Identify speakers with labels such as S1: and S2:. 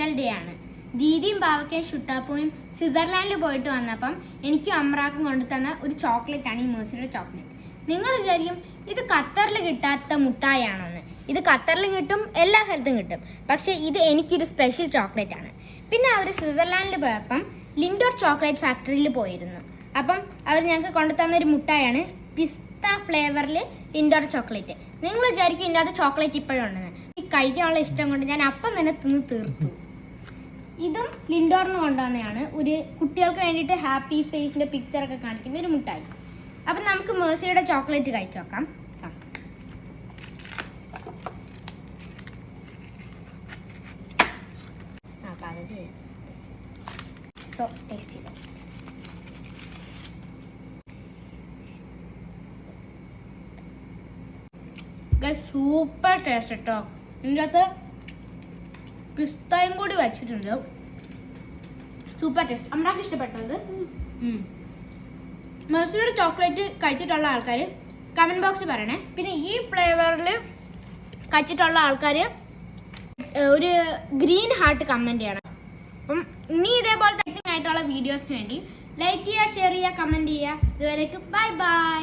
S1: Special day ആണ്. ദീദിയും ബാവക്കയും ഷുട്ടാപ്പും സ്വിറ്റ്സർലാൻഡിൽ പോയിട്ട് വന്നപ്പം എനിക്കും അമ്രാക്കും കൊണ്ടു തന്ന ഒരു ചോക്ലേറ്റ് ആണ് ഈ മേഴ്സിയുടെ ചോക്ലേറ്റ്. നിങ്ങൾ വിചാരിക്കും ഇത് ഖത്തറിൽ കിട്ടാത്ത മുട്ടായാണോന്ന്. ഇത് ഖത്തറിലും കിട്ടും, എല്ലാ സ്ഥലത്തും കിട്ടും. പക്ഷേ ഇത് എനിക്കൊരു സ്പെഷ്യൽ ചോക്ലേറ്റ് ആണ്. പിന്നെ അവർ സ്വിറ്റ്സർലാൻഡിൽ പോയപ്പം ലിൻഡോർ ചോക്ലേറ്റ് ഫാക്ടറിയിൽ പോയിരുന്നു. അപ്പം അവർ ഞങ്ങൾക്ക് കൊണ്ടു തന്നൊരു മുട്ടായാണ് പിസ്ത ഫ്ലേവറിൽ ലിൻഡോർ ചോക്ലേറ്റ്. നിങ്ങൾ വിചാരിക്കും ഇതിൻ്റെ അത് ചോക്ലേറ്റ് ഇപ്പോഴും ഉണ്ടെന്ന്. ഈ കഴിക്കാനുള്ള ഇഷ്ടം കൊണ്ട് ഞാൻ അപ്പം തന്നെ തിന്ന് തീർത്തു. ഇതും ലിൻഡോറിന് കൊണ്ടുവന്നതാണ്. ഒരു കുട്ടികൾക്ക് വേണ്ടിയിട്ട് ഹാപ്പി ഫേസിൻ്റെ പിക്ചറൊക്കെ കാണിക്കുന്ന ഒരു മുട്ടായി. അപ്പം നമുക്ക് മേഴ്സിയുടെ ചോക്ലേറ്റ് കഴിച്ചു നോക്കാം. ടേസ്റ്റ് ചെയ്തോ. സൂപ്പർ ടേസ്റ്റ് കേട്ടോ. ഇതിൻ്റെ അകത്ത് പിസ്തയും കൂടി വെച്ചിട്ടുണ്ട്. Super taste. അമ്മക്ക് ഇഷ്ടപ്പെട്ടത്. മേഴ്സിയുടെ ചോക്ലേറ്റ് കഴിച്ചിട്ടുള്ള ആൾക്കാർ കമൻറ്റ് ബോക്സിൽ പറയണേ. പിന്നെ ഈ ഫ്ലേവറിൽ കഴിച്ചിട്ടുള്ള ആൾക്കാർ ഒരു ഗ്രീൻ ഹാർട്ട് കമൻറ്റ് ചെയ്യണം. അപ്പം ഇനി ഇതേപോലത്തെ ആയിട്ടുള്ള വീഡിയോസിന് വേണ്ടി ലൈക്ക് ചെയ്യുക, ഷെയർ ചെയ്യുക, കമൻറ്റ് ചെയ്യുക. ഇതുവരേക്കും ബൈ ബൈ.